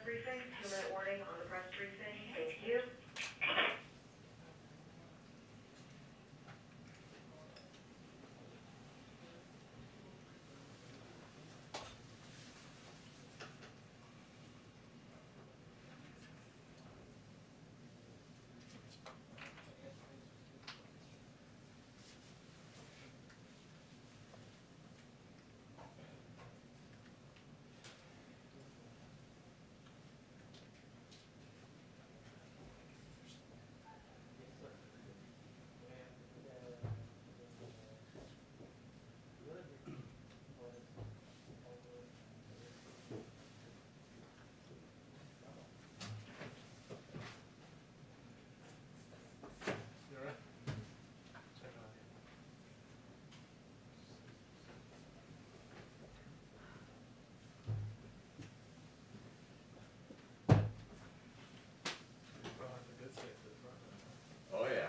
briefing. 2-minute warning on the press briefing. Thank you. Oh yeah.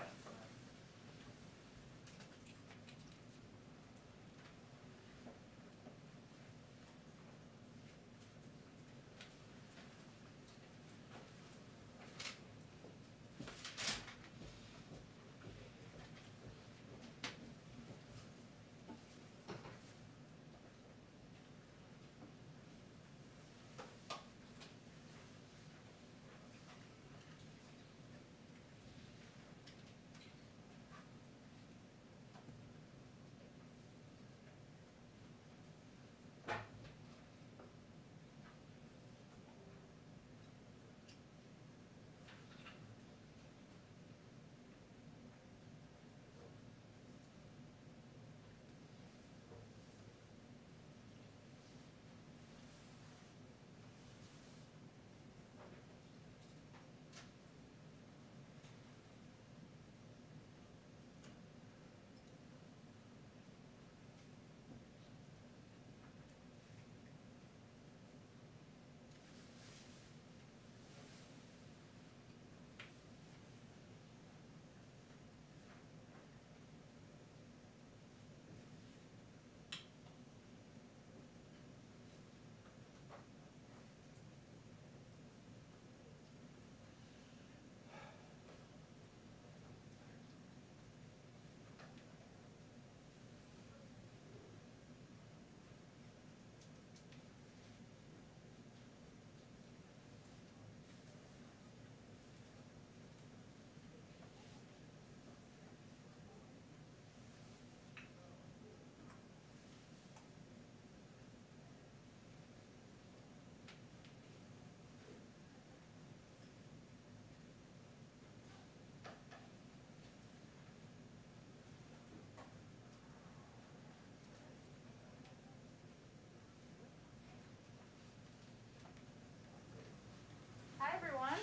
Hi, everyone.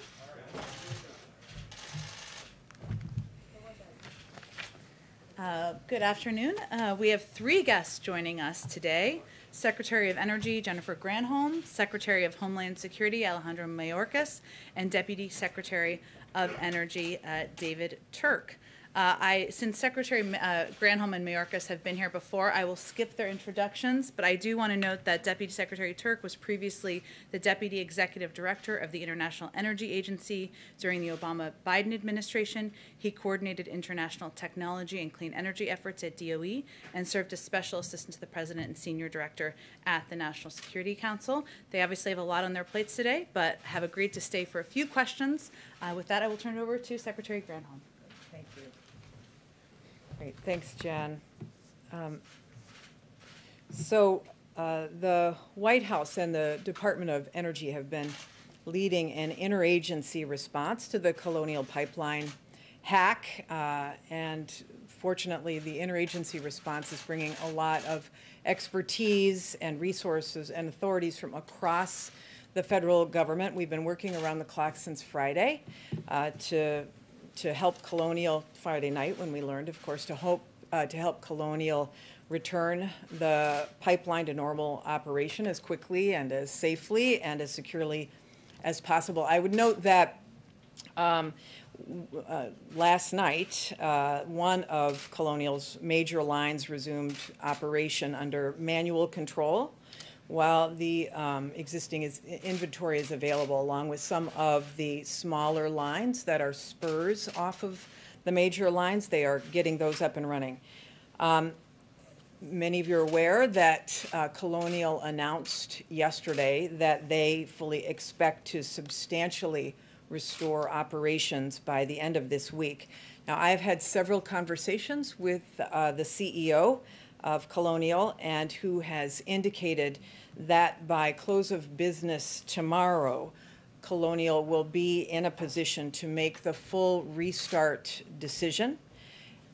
Good afternoon. We have 3 guests joining us today. Secretary of Energy Jennifer Granholm, Secretary of Homeland Security Alejandro Mayorkas, and Deputy Secretary of Energy David Turk. Since Secretary Granholm and Mayorkas have been here before, I will skip their introductions, but I do want to note that Deputy Secretary Turk was previously the Deputy Executive Director of the International Energy Agency during the Obama-Biden administration. He coordinated international technology and clean energy efforts at DOE and served as Special Assistant to the President and Senior Director at the National Security Council. They obviously have a lot on their plates today, but have agreed to stay for a few questions. With that, I will turn it over to Secretary Granholm. Thank you. Great, thanks, Jen. The White House and the Department of Energy have been leading an interagency response to the Colonial Pipeline hack, and fortunately, the interagency response is bringing a lot of expertise and resources and authorities from across the federal government. We've been working around the clock since Friday to help Colonial, Friday night when we learned, of course, to help Colonial return the pipeline to normal operation as quickly and as safely and as securely as possible. I would note that last night, one of Colonial's major lines resumed operation under manual control while the existing inventory is available, along with some of the smaller lines that are spurs off of the major lines. They are getting those up and running. Many of you are aware that Colonial announced yesterday that they fully expect to substantially restore operations by the end of this week. Now, I've had several conversations with the CEO of Colonial, and who has indicated that by close of business tomorrow, Colonial will be in a position to make the full restart decision.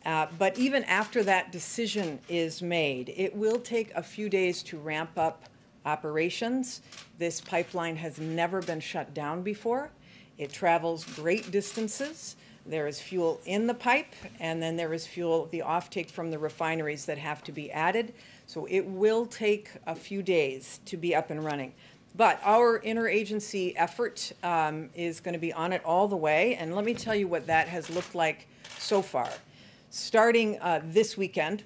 But even after that decision is made, it will take a few days to ramp up operations. This pipeline has never been shut down before. It travels great distances. There is fuel in the pipe, and then there is fuel, the offtake from the refineries that have to be added. So it will take a few days to be up and running. But our interagency effort is going to be on it all the way, and let me tell you what that has looked like so far. Starting this weekend,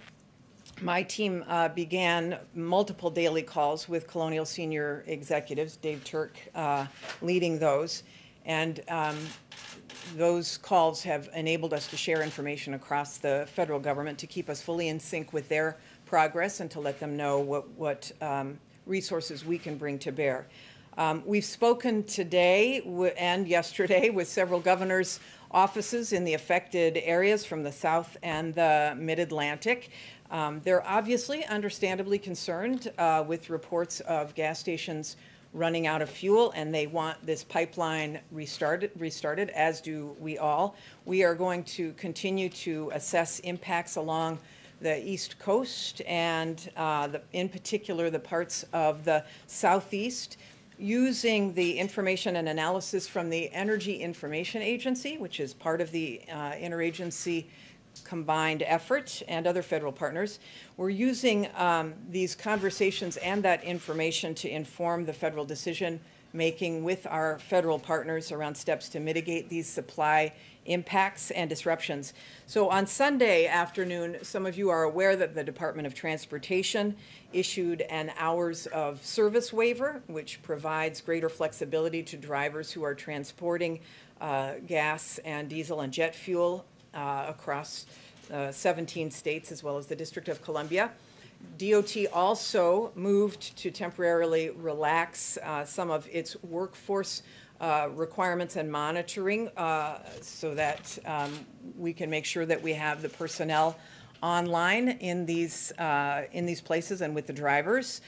my team began multiple daily calls with Colonial senior executives, Dave Turk leading those, and those calls have enabled us to share information across the federal government to keep us fully in sync with their progress and to let them know what resources we can bring to bear. We've spoken today and yesterday with several governors' offices in the affected areas from the South and the Mid-Atlantic. They're obviously understandably concerned with reports of gas stations running out of fuel, and they want this pipeline restarted, as do we all. We are going to continue to assess impacts along the East Coast and in particular the parts of the Southeast, using the information and analysis from the Energy Information Agency, which is part of the interagency combined effort, and other federal partners. We're using these conversations and that information to inform the federal decision making with our federal partners around steps to mitigate these supply impacts and disruptions. So on Sunday afternoon, some of you are aware that the Department of Transportation issued an hours of service waiver, which provides greater flexibility to drivers who are transporting gas and diesel and jet fuel across 17 states as well as the District of Columbia. DOT also moved to temporarily relax some of its workforce requirements and monitoring so that we can make sure that we have the personnel online in these places and with the drivers.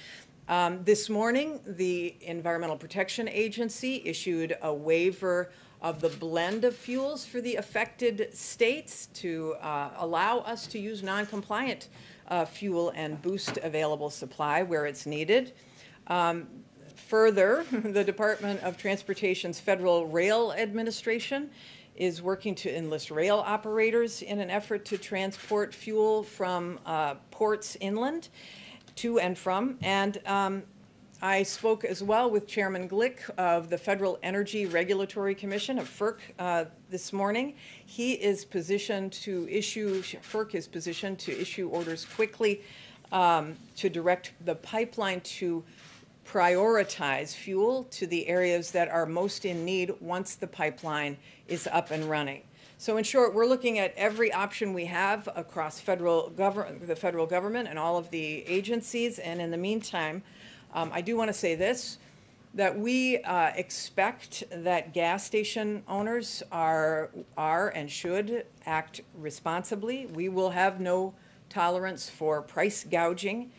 This morning, the Environmental Protection Agency issued a waiver of the blend of fuels for the affected states to allow us to use non-compliant fuel and boost available supply where it's needed. Further, the Department of Transportation's Federal Rail Administration is working to enlist rail operators in an effort to transport fuel from ports inland to and from. And I spoke as well with Chairman Glick of the Federal Energy Regulatory Commission of FERC this morning. He is positioned to issue, FERC is positioned to issue orders quickly to direct the pipeline to prioritize fuel to the areas that are most in need once the pipeline is up and running. So in short, we're looking at every option we have across the federal government and all of the agencies. And in the meantime, I do want to say this, that we expect that gas station owners are and should act responsibly. We will have no tolerance for price gouging.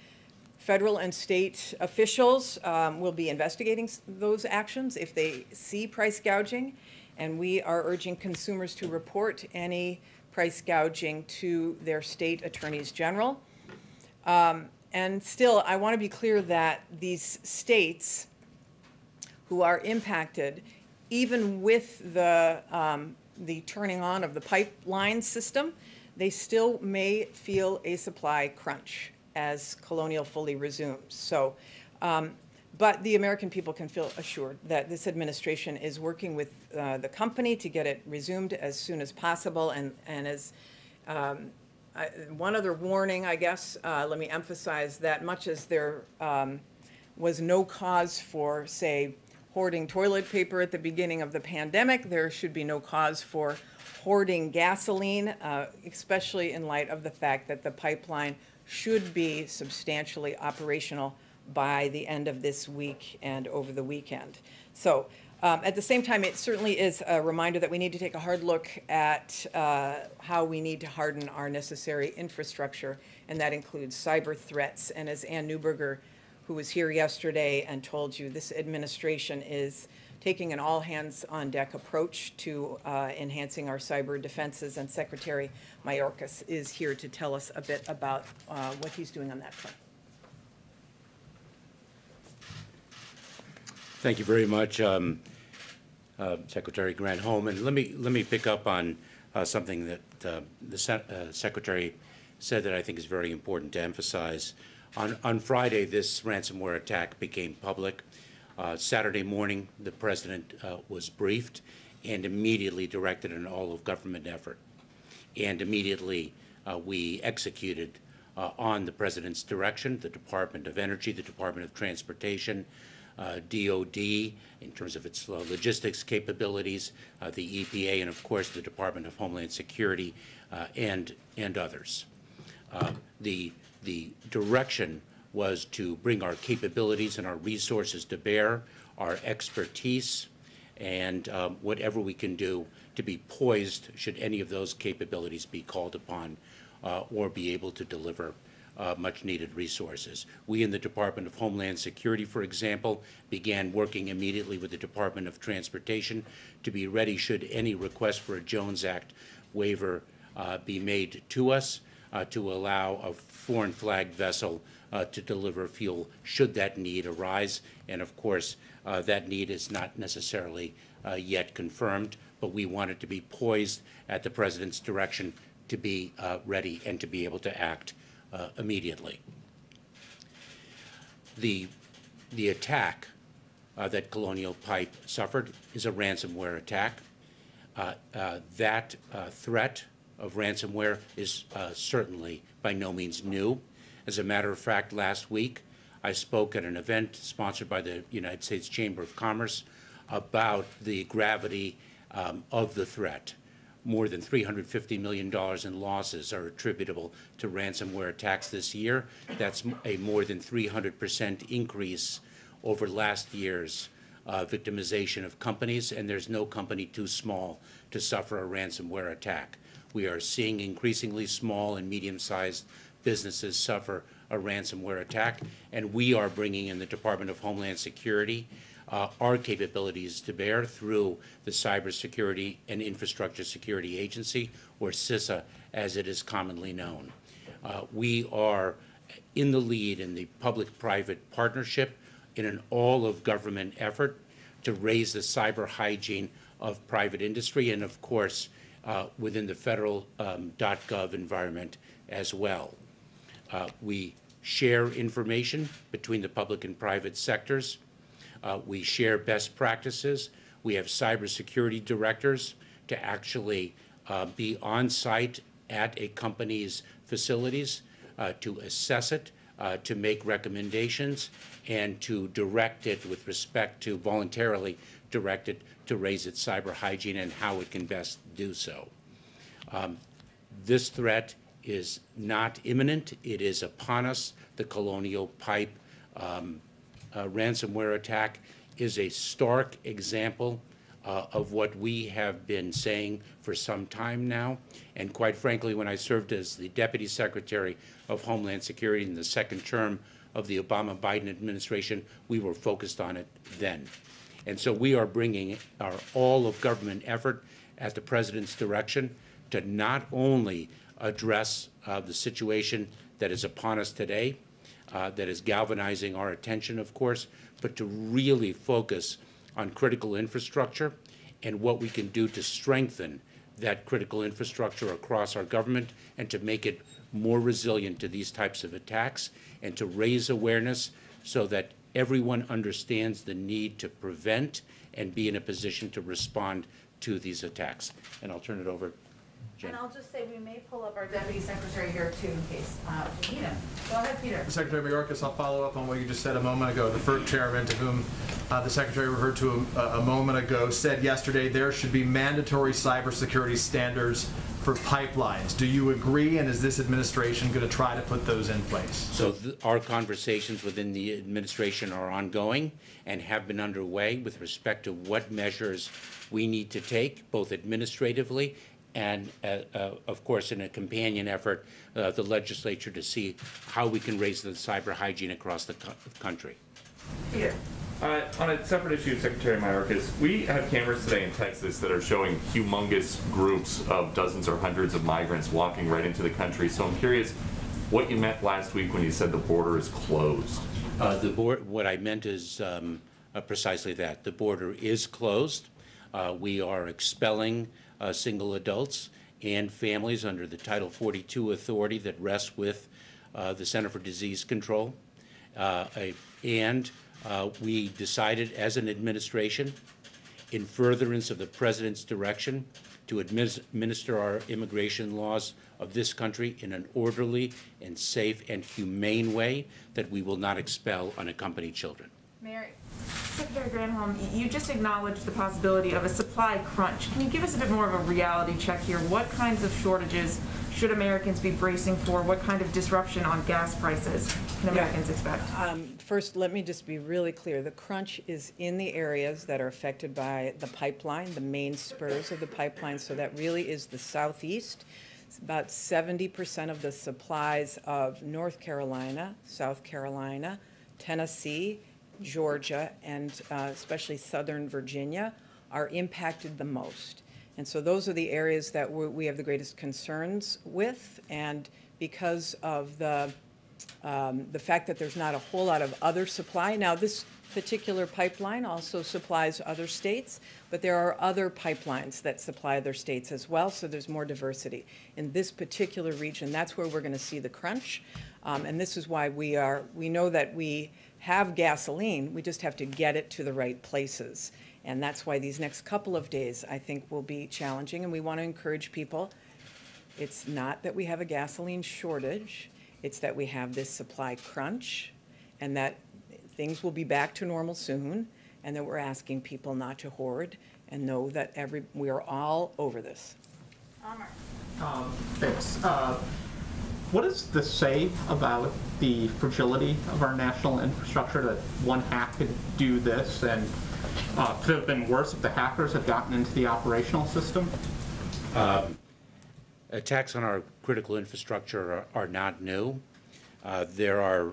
Federal and state officials will be investigating those actions if they see price gouging, and we are urging consumers to report any price gouging to their state attorneys general. And still, I want to be clear that these states who are impacted, even with the turning on of the pipeline system, they still may feel a supply crunch as Colonial fully resumes. So, but the American people can feel assured that this administration is working with the company to get it resumed as soon as possible. And as one other warning, I guess, let me emphasize that much as they're was no cause for, say, hoarding toilet paper at the beginning of the pandemic. There should be no cause for hoarding gasoline, especially in light of the fact that the pipeline should be substantially operational by the end of this week and over the weekend. So at the same time, it certainly is a reminder that we need to take a hard look at how we need to harden our necessary infrastructure, and that includes cyber threats. And as Ann Neuberger, who was here yesterday and told you, this administration is taking an all-hands-on-deck approach to enhancing our cyber defenses, and Secretary Mayorkas is here to tell us a bit about what he's doing on that front. Thank you very much, Secretary Granholm. And let me pick up on something that the Secretary said that I think is very important to emphasize. On Friday, this ransomware attack became public. Saturday morning, the President was briefed and immediately directed an all-of-government effort. And immediately we executed on the President's direction, the Department of Energy, the Department of Transportation, DOD, in terms of its logistics capabilities, the EPA, and of course the Department of Homeland Security and others. The direction was to bring our capabilities and our resources to bear, our expertise, and whatever we can do to be poised should any of those capabilities be called upon or be able to deliver much-needed resources. We in the Department of Homeland Security, for example, began working immediately with the Department of Transportation to be ready should any request for a Jones Act waiver be made to us to allow a foreign flag vessel to deliver fuel should that need arise. And of course, that need is not necessarily yet confirmed, but we want it to be poised at the President's direction to be ready and to be able to act immediately. The attack that Colonial Pipe suffered is a ransomware attack. That threat of ransomware is certainly by no means new. As a matter of fact, last week I spoke at an event sponsored by the United States Chamber of Commerce about the gravity of the threat. More than $350 million in losses are attributable to ransomware attacks this year. That's a more than 300% increase over last year's victimization of companies, and there's no company too small to suffer a ransomware attack. We are seeing increasingly small and medium-sized businesses suffer a ransomware attack, and we are bringing in the Department of Homeland Security our capabilities to bear through the Cybersecurity and Infrastructure Security Agency, or CISA, as it is commonly known. We are in the lead in the public-private partnership in an all-of-government effort to raise the cyber hygiene of private industry and, of course, within the federal .gov environment as well. We share information between the public and private sectors. We share best practices. We have cybersecurity directors to actually be on site at a company's facilities to assess it, to make recommendations, and to direct it with respect to voluntarily direct it to raise its cyber hygiene and how it can best do so. This threat is not imminent. It is upon us. The Colonial Pipe ransomware attack is a stark example of what we have been saying for some time now. And quite frankly, when I served as the Deputy Secretary of Homeland Security in the second term of the Obama-Biden administration, we were focused on it then. And so we are bringing our all-of-government effort at the President's direction to not only address the situation that is upon us today, that is galvanizing our attention, of course, but to really focus on critical infrastructure and what we can do to strengthen that critical infrastructure across our government and to make it more resilient to these types of attacks and to raise awareness so that everyone understands the need to prevent and be in a position to respond to these attacks. And I'll turn it over. Jen. And I'll just say we may pull up our Deputy Secretary here too in case we need him. Go ahead, Peter. Secretary Mayorkas, I'll follow up on what you just said a moment ago. The FERC chairman, to whom the Secretary referred to a moment ago, said yesterday there should be mandatory cybersecurity standards for pipelines. Do you agree, and is this administration going to try to put those in place? So our conversations within the administration are ongoing and have been underway with respect to what measures we need to take, both administratively and, of course, in a companion effort, the legislature to see how we can raise the cyber hygiene across the country. Peter. On a separate issue, Secretary Mayorkas, we have cameras today in Texas that are showing humongous groups of dozens or hundreds of migrants walking right into the country. So I'm curious what you meant last week when you said the border is closed. What I meant is precisely that. The border is closed. We are expelling single adults and families under the Title 42 authority that rests with the Center for Disease Control. We decided as an administration, in furtherance of the President's direction, to administer our immigration laws of this country in an orderly and safe and humane way, that we will not expel unaccompanied children. Mary. Secretary Granholm, you just acknowledged the possibility of a supply crunch. Can you give us a bit more of a reality check here? What kinds of shortages should Americans be bracing for? What kind of disruption on gas prices can Americans expect? First, let me just be really clear. The crunch is in the areas that are affected by the pipeline, the main spurs of the pipeline, so that really is the southeast. It's about 70% of the supplies of North Carolina, South Carolina, Tennessee, Georgia, and especially Southern Virginia are impacted the most. And so those are the areas that we have the greatest concerns with, and because of the fact that there's not a whole lot of other supply. Now, this particular pipeline also supplies other states, but there are other pipelines that supply other states as well, so there's more diversity. In this particular region, that's where we're going to see the crunch, and this is why we know that we have gasoline, we just have to get it to the right places. And that's why these next couple of days, I think, will be challenging, and we want to encourage people. It's not that we have a gasoline shortage, it's that we have this supply crunch, and that things will be back to normal soon, and that we're asking people not to hoard and know that we are all over this. Amar. Thanks. What does this say about the fragility of our national infrastructure, that one hack could do this, and could it have been worse if the hackers had gotten into the operational system? Attacks on our critical infrastructure are not new. There are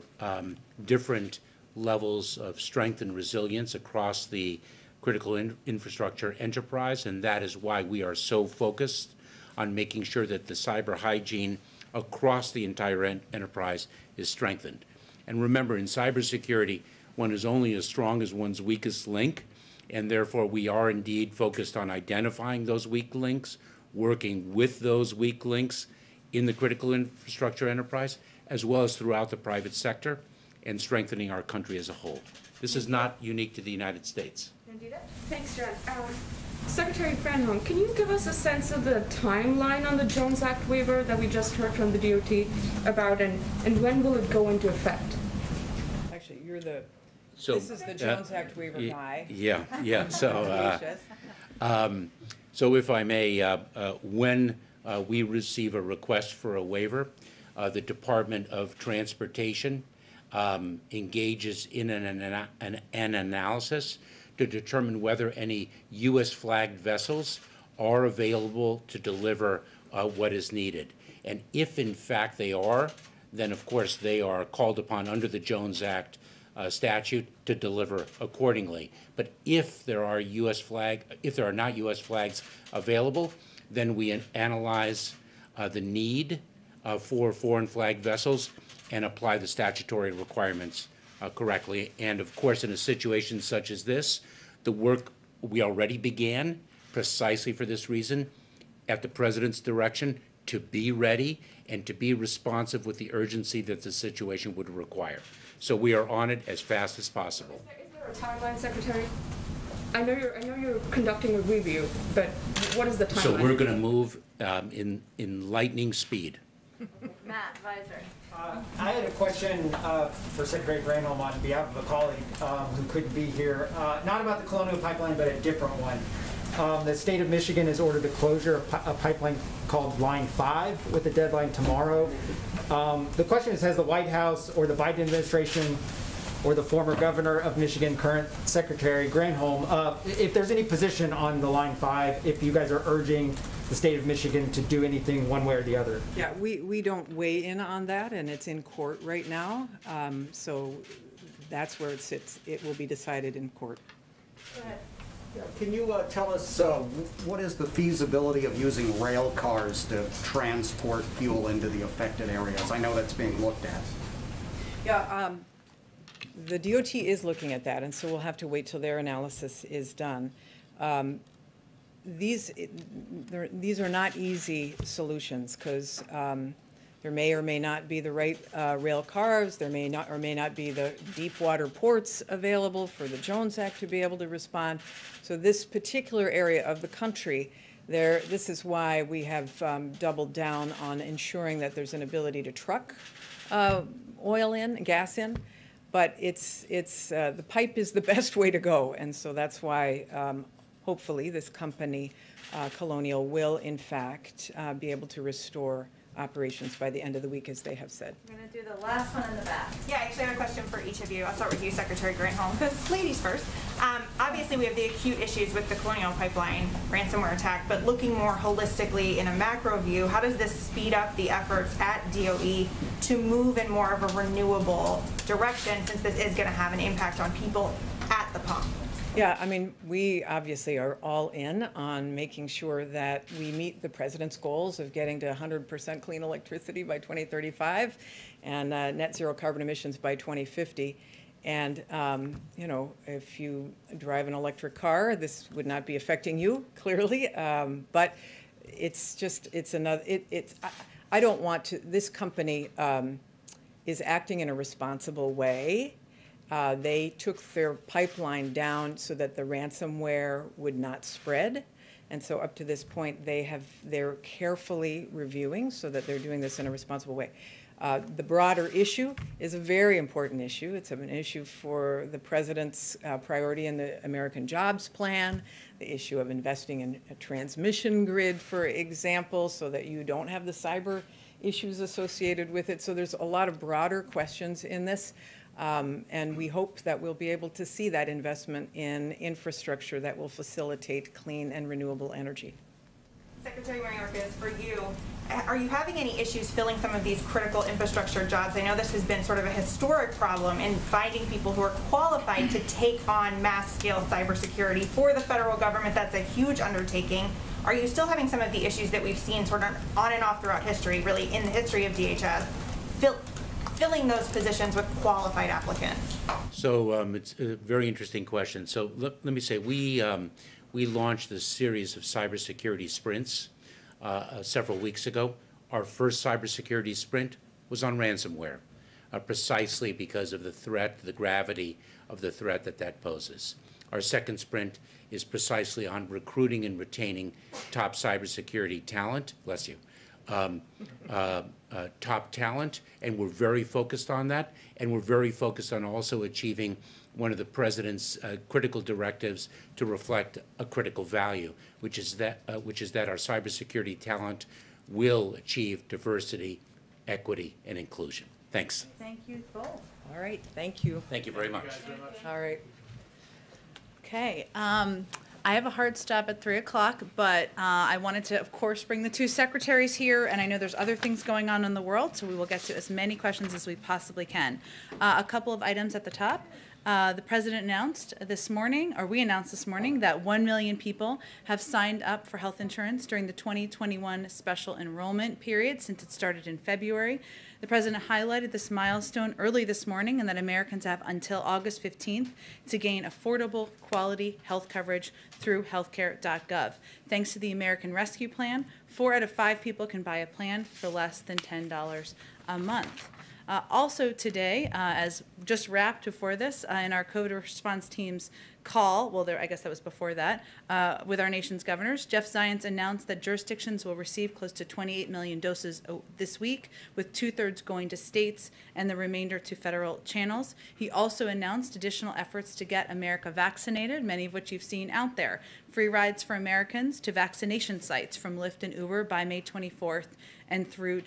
different levels of strength and resilience across the critical infrastructure enterprise, and that is why we are so focused on making sure that the cyber hygiene across the entire enterprise is strengthened. And remember, in cybersecurity, one is only as strong as one's weakest link, and therefore we are indeed focused on identifying those weak links, working with those weak links in the critical infrastructure enterprise, as well as throughout the private sector, and strengthening our country as a whole. This is not unique to the United States. Thanks, Jen. Secretary Granholm, can you give us a sense of the timeline on the Jones Act waiver that we just heard from the DOT about, and when will it go into effect? Actually, this is the So Jones Act waiver guy. Yeah. So if I may, when we receive a request for a waiver, the Department of Transportation engages in an analysis to determine whether any U.S. flagged vessels are available to deliver what is needed. And if in fact they are, then of course they are called upon under the Jones Act statute to deliver accordingly. But if there are not U.S. flags available, then we analyze the need for foreign flag vessels and apply the statutory requirements correctly. And of course, in a situation such as this, the work we already began precisely for this reason, at the President's direction, to be ready and to be responsive with the urgency that the situation would require. So we are on it as fast as possible. Is there a timeline, Secretary? I know you're conducting a review, but what is the timeline? So we're going to move in lightning speed. Matt Visor. I had a question for Secretary Granholm on behalf of a colleague who couldn't be here. Not about the Colonial Pipeline, but a different one. The state of Michigan has ordered the closure of a pipeline called Line 5 with a deadline tomorrow. The question is, has the White House or the Biden administration or the former governor of Michigan, current Secretary Granholm, if there's any position on the Line 5, if you guys are urging the state of Michigan to do anything one way or the other? Yeah, we don't weigh in on that, and it's in court right now. So that's where it sits. It will be decided in court. Go ahead. Yeah, can you tell us what is the feasibility of using rail cars to transport fuel into the affected areas? I know that's being looked at. Yeah, the DOT is looking at that, and so we'll have to wait till their analysis is done. These are not easy solutions because there may or may not be the right rail cars. There may not or may not be the deep water ports available for the Jones Act to be able to respond. So this particular area of the country, this is why we have doubled down on ensuring that there's an ability to truck oil in, gas in. But the pipe is the best way to go, and so that's why hopefully this company, Colonial, will in fact be able to restore operations by the end of the week, as they have said. We're going to do the last one in the back. Yeah, actually I have a question for each of you. I'll start with you, Secretary Granholm, because ladies first. Obviously we have the acute issues with the Colonial Pipeline ransomware attack, but looking more holistically in a macro view, how does this speed up the efforts at DOE to move in more of a renewable direction, since this is going to have an impact on people at the pump? Yeah, I mean, we obviously are all in on making sure that we meet the president's goals of getting to 100% clean electricity by 2035 and net zero carbon emissions by 2050. And, you know, if you drive an electric car, this would not be affecting you, clearly. But it's just, I don't want to, this company is acting in a responsible way. They took their pipeline down so that the ransomware would not spread. And so up to this point, they're carefully reviewing so that they're doing this in a responsible way. The broader issue is a very important issue. It's an issue for the president's priority in the American Jobs Plan, the issue of investing in a transmission grid, for example, so that you don't have the cyber issues associated with it. So there's a lot of broader questions in this. And we hope that we'll be able to see that investment in infrastructure that will facilitate clean and renewable energy. Secretary Mayorkas, for you, are you having any issues filling some of these critical infrastructure jobs? I know this has been sort of a historic problem in finding people who are qualified to take on mass-scale cybersecurity for the federal government. That's a huge undertaking. Are you still having some of the issues that we've seen sort of on and off throughout history, really in the history of DHS, filling those positions with qualified applicants? So it's a very interesting question. So let me say, we launched this series of cybersecurity sprints several weeks ago. Our first cybersecurity sprint was on ransomware, precisely because of the threat, the gravity of the threat that poses. Our second sprint is precisely on recruiting and retaining top cybersecurity talent. Bless you. Top talent, and we're very focused on that, and we're very focused on also achieving one of the president's critical directives to reflect a critical value, which is that our cybersecurity talent will achieve diversity, equity, and inclusion. Thanks. Thank you both. All right, thank you. Thank you very much. All right. Okay. I have a hard stop at 3 o'clock, but I wanted to, of course, bring the two secretaries here, and I know there's other things going on in the world, so we will get to as many questions as we possibly can. A couple of items at the top. The president announced this morning, or we announced this morning, that 1 million people have signed up for health insurance during the 2021 special enrollment period since it started in February. The president highlighted this milestone early this morning, and that Americans have until August 15th to gain affordable, quality health coverage through healthcare.gov. Thanks to the American Rescue Plan, 4 out of 5 people can buy a plan for less than $10 a month. Also today, as just wrapped before this, in our COVID response team's call, well, I guess that was before that, with our nation's governors. Jeff Zients announced that jurisdictions will receive close to 28 million doses this week, with 2/3 going to states and the remainder to federal channels. He also announced additional efforts to get America vaccinated, many of which you've seen out there. Free rides for Americans to vaccination sites from Lyft and Uber by May 24th and through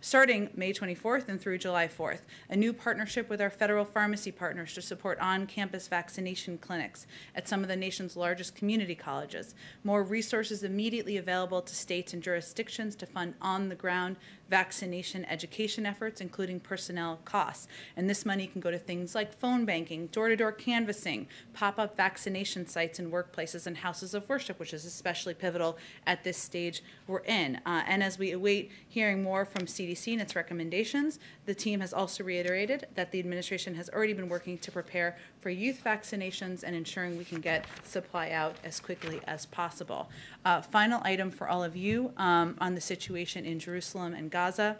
starting May 24th and through July 4th. A new partnership with our federal pharmacy partners to support on-campus vaccination clinics at some of the nation's largest community colleges. More resources immediately available to states and jurisdictions to fund on-the-ground vaccination education efforts, including personnel costs. And this money can go to things like phone banking, door-to-door canvassing, pop-up vaccination sites in workplaces and houses of worship, which is especially pivotal at this stage we're in. And as we await hearing more from CDC and its recommendations, the team has also reiterated that the administration has already been working to prepare for youth vaccinations and ensuring we can get supply out as quickly as possible. Final item for all of you on the situation in Jerusalem and Gaza.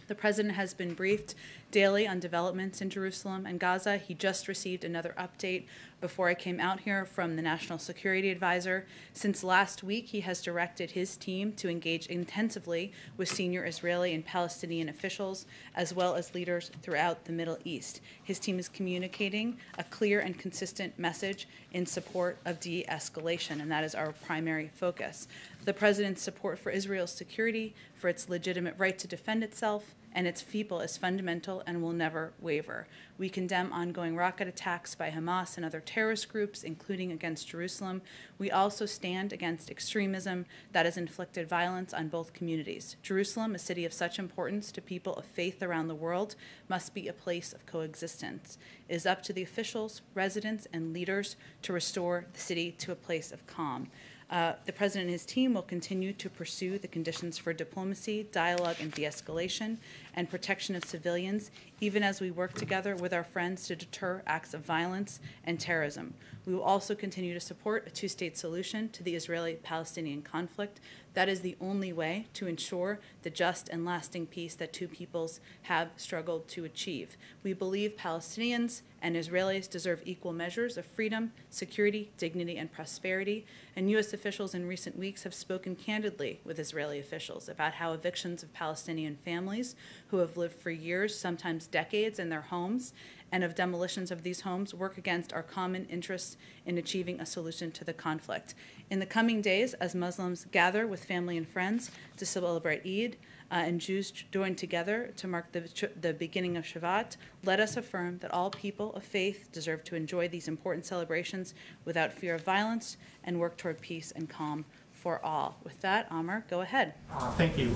The president has been briefed daily on developments in Jerusalem and Gaza. He just received another update before I came out here from the National Security Advisor. Since last week, he has directed his team to engage intensively with senior Israeli and Palestinian officials, as well as leaders throughout the Middle East. His team is communicating a clear and consistent message in support of de-escalation, and that is our primary focus. The president's support for Israel's security, for its legitimate right to defend itself, and its people is fundamental and will never waver. We condemn ongoing rocket attacks by Hamas and other terrorist groups, including against Jerusalem. We also stand against extremism that has inflicted violence on both communities. Jerusalem, a city of such importance to people of faith around the world, must be a place of coexistence. It is up to the officials, residents, and leaders to restore the city to a place of calm. The president and his team will continue to pursue the conditions for diplomacy, dialogue, and de-escalation, and protection of civilians, even as we work together with our friends to deter acts of violence and terrorism. We will also continue to support a two-state solution to the Israeli-Palestinian conflict. That is the only way to ensure the just and lasting peace that two peoples have struggled to achieve. We believe Palestinians and Israelis deserve equal measures of freedom, security, dignity, and prosperity. And U.S. officials in recent weeks have spoken candidly with Israeli officials about how evictions of Palestinian families who have lived for years, sometimes decades, in their homes, and of demolitions of these homes work against our common interests in achieving a solution to the conflict. In the coming days, as Muslims gather with family and friends to celebrate Eid, and Jews join together to mark the beginning of Shabbat, let us affirm that all people of faith deserve to enjoy these important celebrations without fear of violence and work toward peace and calm for all. With that, Amr, go ahead. Thank you.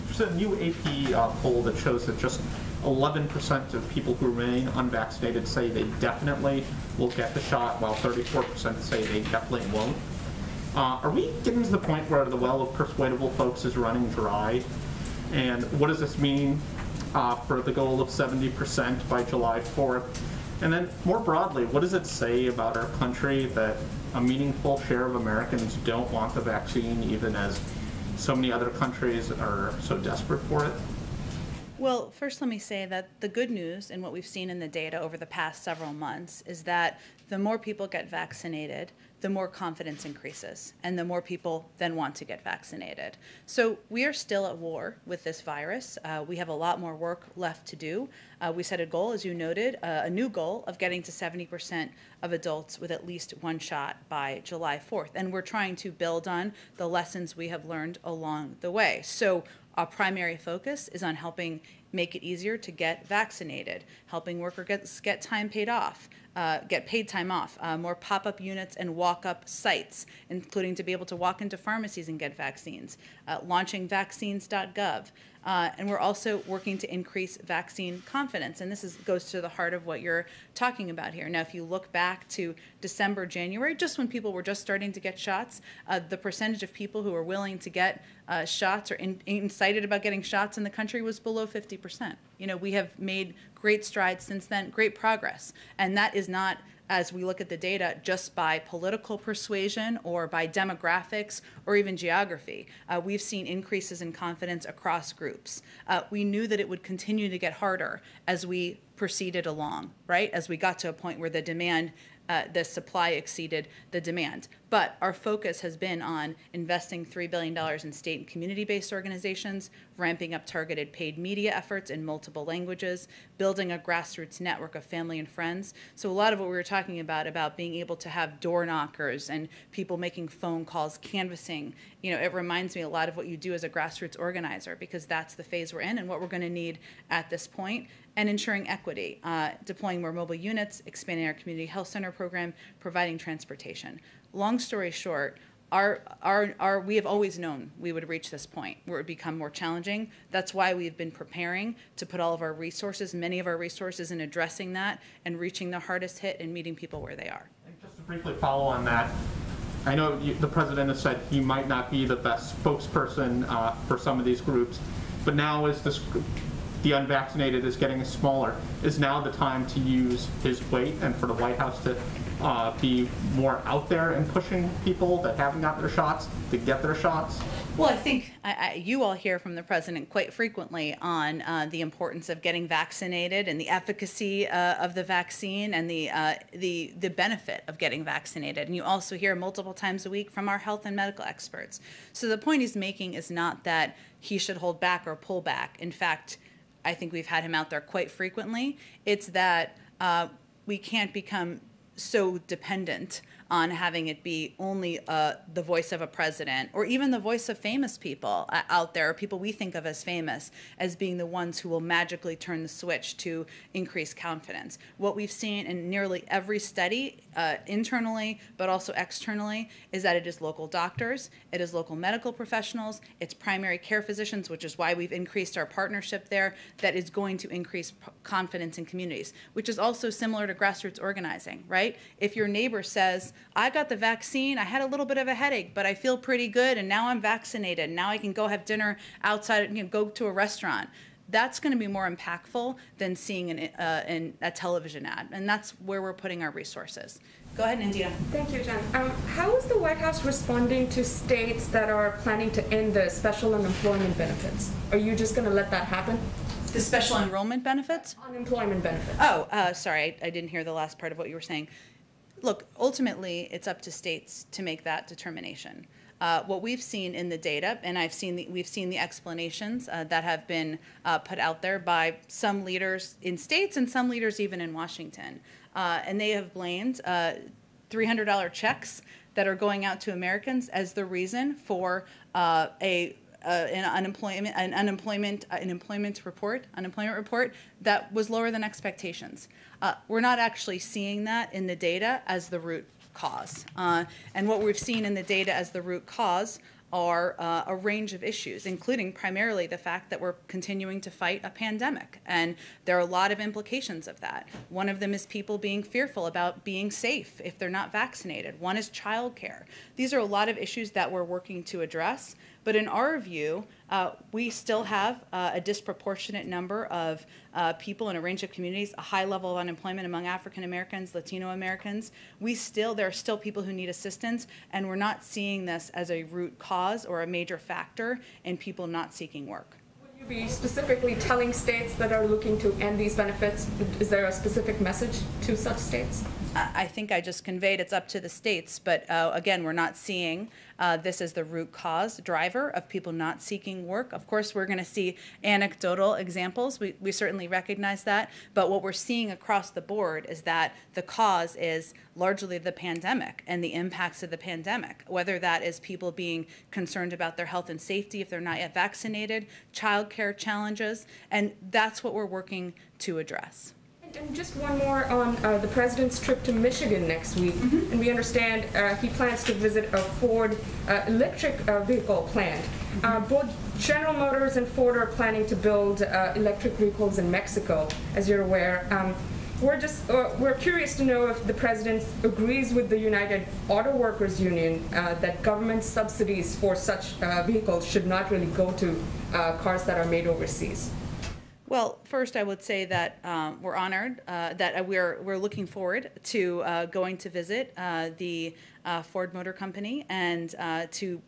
There's a new AP poll that shows that just 11% of people who remain unvaccinated say they definitely will get the shot, while 34% say they definitely won't. Are we getting to the point where the well of persuadable folks is running dry? And what does this mean for the goal of 70% by July 4th? And then more broadly, what does it say about our country that a meaningful share of Americans don't want the vaccine, even as so many other countries are so desperate for it? Well, first let me say that the good news in what we've seen in the data over the past several months is that the more people get vaccinated, the more confidence increases, and the more people then want to get vaccinated. So we are still at war with this virus. We have a lot more work left to do. We set a goal, as you noted, a new goal of getting to 70% of adults with at least one shot by July 4th. And we're trying to build on the lessons we have learned along the way. So our primary focus is on helping make it easier to get vaccinated, helping workers get time paid off, get paid time off, more pop-up units and walk-up sites, including to be able to walk into pharmacies and get vaccines, launching vaccines.gov. And we're also working to increase vaccine confidence. And this goes to the heart of what you're talking about here. Now, if you look back to December, January, just when people were just starting to get shots, the percentage of people who were willing to get shots or excited about getting shots in the country was below 50%. You know, we have made great strides since then, great progress. And that is not, as we look at the data, just by political persuasion or by demographics or even geography. We've seen increases in confidence across groups. We knew that it would continue to get harder as we proceeded along, right? As we got to a point where the demand the supply exceeded the demand. But our focus has been on investing $3 billion in state and community-based organizations, ramping up targeted paid media efforts in multiple languages, building a grassroots network of family and friends. So a lot of what we were talking about being able to have door knockers and people making phone calls, canvassing, it reminds me a lot of what you do as a grassroots organizer, because that's the phase we're in and what we're going to need at this point. And ensuring equity, deploying more mobile units, expanding our community health center program, providing transportation. Long story short, we have always known we would reach this point where it would become more challenging. That's why we've been preparing to put all of our resources, many of our resources, in addressing that and reaching the hardest hit and meeting people where they are. And just to briefly follow on that, I know the president has said he might not be the best spokesperson for some of these groups, but now as the unvaccinated is getting smaller, is now the time to use his weight and for the White House to be more out there and pushing people that haven't got their shots to get their shots? Well, I think you all hear from the president quite frequently on the importance of getting vaccinated and the efficacy of the vaccine and the benefit of getting vaccinated. And you also hear multiple times a week from our health and medical experts. So the point he's making is not that he should hold back or pull back. In fact, I think we've had him out there quite frequently. It's that we can't become so dependent on having it be only the voice of a president or even the voice of famous people out there, or people we think of as famous, as being the ones who will magically turn the switch to increase confidence. What we've seen in nearly every study, internally but also externally, is that it is local doctors, it is local medical professionals, it's primary care physicians, which is why we've increased our partnership there, that is going to increase confidence in communities, which is also similar to grassroots organizing, right? If your neighbor says, I got the vaccine, I had a little bit of a headache, but I feel pretty good, and now I'm vaccinated, and now I can go have dinner outside, go to a restaurant. That's going to be more impactful than seeing a television ad, and that's where we're putting our resources. Go ahead, India. Thank you, Jen. How is the White House responding to states that are planning to end the special unemployment benefits? Are you just going to let that happen? The special enrollment benefits? Unemployment benefits. Oh, sorry, I didn't hear the last part of what you were saying. Look, ultimately, it's up to states to make that determination. What we've seen in the data, and we've seen the explanations that have been put out there by some leaders in states and some leaders even in Washington, and they have blamed $300 checks that are going out to Americans as the reason for an unemployment report that was lower than expectations. We're not actually seeing that in the data as the root cause. And what we've seen in the data as the root cause are a range of issues, including primarily the fact that we're continuing to fight a pandemic. And there are a lot of implications of that. One of them is people being fearful about being safe if they're not vaccinated. One is childcare. These are a lot of issues that we're working to address. But in our view, we still have a disproportionate number of people in a range of communities, a high level of unemployment among African Americans, Latino Americans. There are still people who need assistance, and we're not seeing this as a root cause or a major factor in people not seeking work. Would you be specifically telling states that are looking to end these benefits? Is there a specific message to such states? I think I just conveyed it's up to the states, but again, we're not seeing this as the root cause driver of people not seeking work. Of course, we're going to see anecdotal examples. We certainly recognize that, but what we're seeing across the board is that the cause is largely the pandemic and the impacts of the pandemic, whether that is people being concerned about their health and safety if they're not yet vaccinated, childcare challenges, and that's what we're working to address. And just one more on the president's trip to Michigan next week. Mm-hmm. And we understand he plans to visit a Ford electric vehicle plant. Mm-hmm. Both General Motors and Ford are planning to build electric vehicles in Mexico, as you're aware. We're curious to know if the president agrees with the United Auto Workers Union that government subsidies for such vehicles should not really go to cars that are made overseas. Well, first I would say that we're honored that we're looking forward to going to visit the Ford Motor Company and to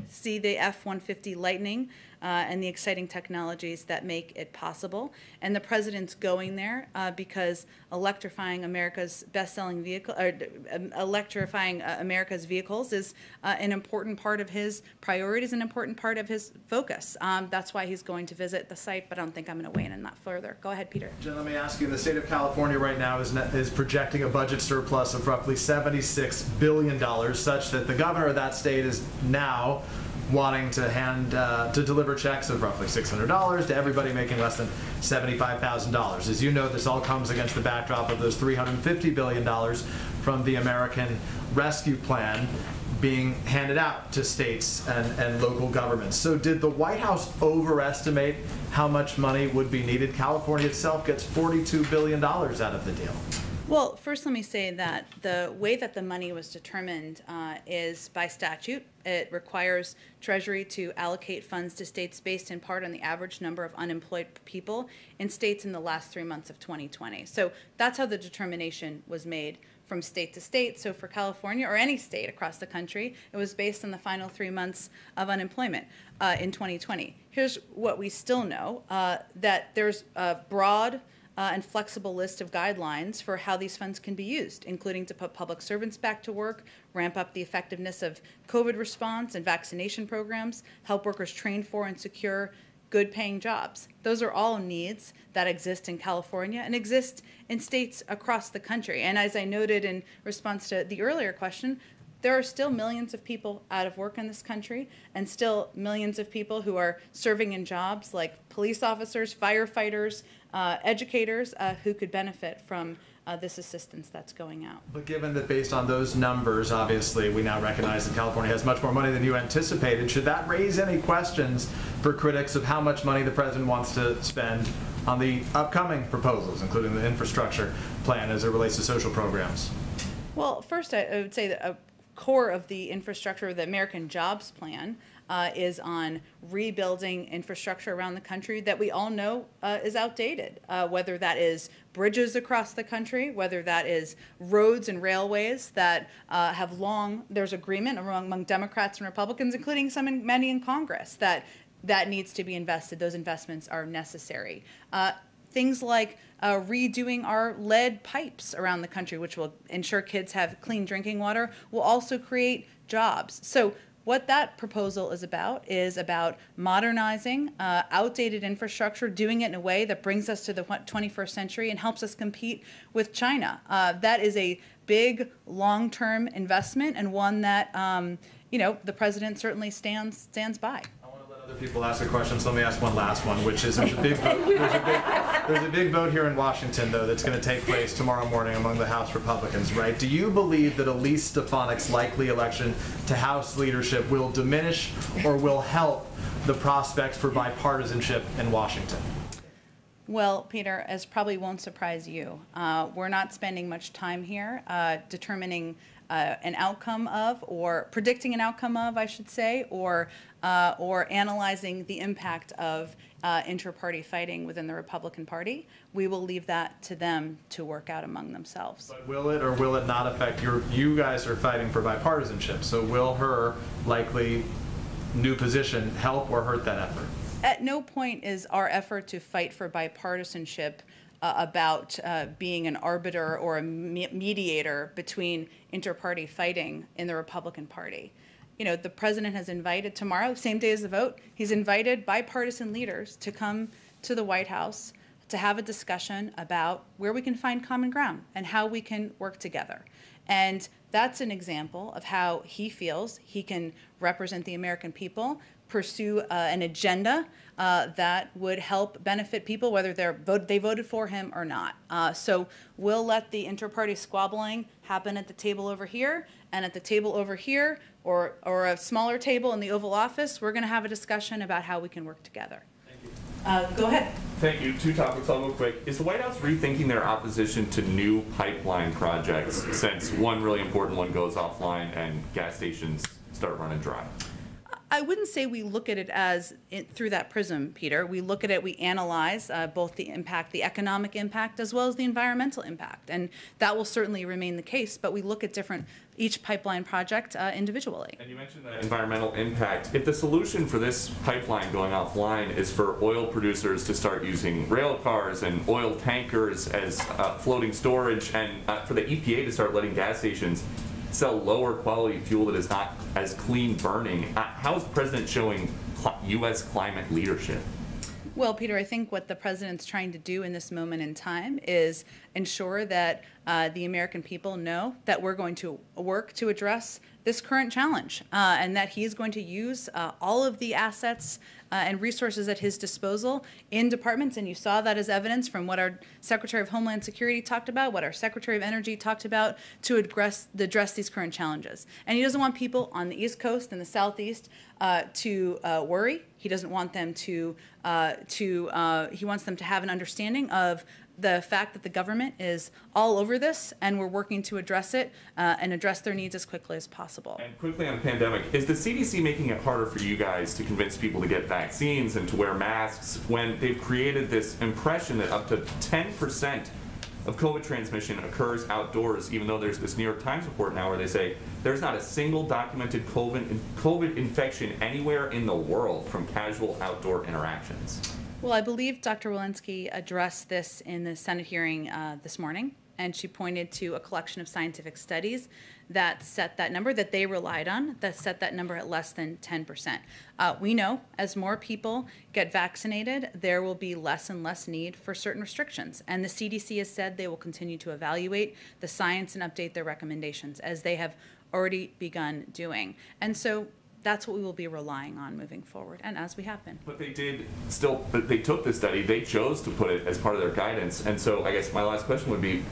see the F-150 Lightning and the exciting technologies that make it possible. And the president's going there because electrifying America's best-selling vehicle, or electrifying America's vehicles is an important part of his priorities, an important part of his focus. That's why he's going to visit the site, but I don't think I'm going to weigh in on that further. Go ahead, Peter. Jen, let me ask you, the state of California right now is projecting a budget surplus of roughly $76 billion, such that the governor of that state is now wanting to deliver checks of roughly $600 to everybody making less than $75,000. As you know, this all comes against the backdrop of those $350 billion from the American Rescue Plan being handed out to states and local governments. So did the White House overestimate how much money would be needed? California itself gets $42 billion out of the deal. Well, first let me say that the way that the money was determined is by statute. It requires Treasury to allocate funds to states based in part on the average number of unemployed people in states in the last 3 months of 2020. So that's how the determination was made from state to state. So for California, or any state across the country, it was based on the final 3 months of unemployment in 2020. Here's what we still know, that there's a broad and flexible list of guidelines for how these funds can be used, including to put public servants back to work, ramp up the effectiveness of COVID response and vaccination programs, help workers train for and secure good paying jobs. Those are all needs that exist in California and exist in states across the country. And as I noted in response to the earlier question, there are still millions of people out of work in this country, and still millions of people who are serving in jobs like police officers, firefighters, educators who could benefit from this assistance that's going out. But given that based on those numbers, obviously, we now recognize that California has much more money than you anticipated, should that raise any questions for critics of how much money the president wants to spend on the upcoming proposals, including the infrastructure plan as it relates to social programs? Well, first, I would say that a core of the infrastructure, the American Jobs Plan, is on rebuilding infrastructure around the country that we all know is outdated, whether that is bridges across the country, whether that is roads and railways that have long, there's agreement among Democrats and Republicans, including many in Congress, that needs to be invested. Those investments are necessary. Things like redoing our lead pipes around the country, which will ensure kids have clean drinking water, will also create jobs. So what that proposal is about modernizing outdated infrastructure, doing it in a way that brings us to the 21st century and helps us compete with China. That is a big long-term investment, and one that the president certainly stands by. Other people ask a question, so let me ask one last one, which is there's a big vote here in Washington, though, that's going to take place tomorrow morning among the House Republicans, right? Do you believe that Elise Stefanik's likely election to House leadership will diminish or will help the prospects for bipartisanship in Washington? Well, Peter, as probably won't surprise you, we're not spending much time here determining an outcome of, or predicting an outcome of, I should say, or analyzing the impact of inter-party fighting within the Republican Party. We will leave that to them to work out among themselves. But will it or will it not affect you guys are fighting for bipartisanship, so will her likely new position help or hurt that effort? At no point is our effort to fight for bipartisanship about being an arbiter or a mediator between inter-party fighting in the Republican Party. The president has invited tomorrow, same day as the vote, he's invited bipartisan leaders to come to the White House to have a discussion about where we can find common ground and how we can work together. And that's an example of how he feels he can represent the American people, pursue an agenda that would help benefit people, whether they voted for him or not. So we'll let the inter-party squabbling happen at the table over here, and at the table over here, or a smaller table in the Oval Office, we're going to have a discussion about how we can work together. Thank you. Go ahead. Thank you. Two topics, I'll go quick. Is the White House rethinking their opposition to new pipeline projects, since one really important one goes offline and gas stations start running dry? I wouldn't say we look at it as through that prism, Peter. We look at it, we analyze both the impact, the economic impact, as well as the environmental impact. And that will certainly remain the case, but we look at each pipeline project individually. And you mentioned that environmental impact. If the solution for this pipeline going offline is for oil producers to start using rail cars and oil tankers as floating storage, and for the EPA to start letting gas stations sell lower quality fuel that is not as clean burning, how is the president showing U.S. climate leadership? Well, Peter, I think what the president's trying to do in this moment in time is ensure that the American people know that we're going to work to address this current challenge, and that he is going to use all of the assets and resources at his disposal in departments. And you saw that as evidence from what our Secretary of Homeland Security talked about, what our Secretary of Energy talked about to address these current challenges. And he doesn't want people on the East Coast and the Southeast to worry. He doesn't want them he wants them to have an understanding of the fact that the government is all over this, and we're working to address it and address their needs as quickly as possible. And quickly on the pandemic, is the CDC making it harder for you guys to convince people to get vaccines and to wear masks when they've created this impression that up to 10% of COVID transmission occurs outdoors, even though there's this New York Times report now where they say there's not a single documented COVID infection anywhere in the world from casual outdoor interactions? Well, I believe Dr. Walensky addressed this in the Senate hearing this morning, and she pointed to a collection of scientific studies that set that number, that they relied on, that set that number at less than 10%. We know as more people get vaccinated, there will be less and less need for certain restrictions. And the CDC has said they will continue to evaluate the science and update their recommendations, as they have already begun doing. And so that's what we will be relying on moving forward, and as we have been. But they took the study, they chose to put it as part of their guidance. And so I guess my last question would be,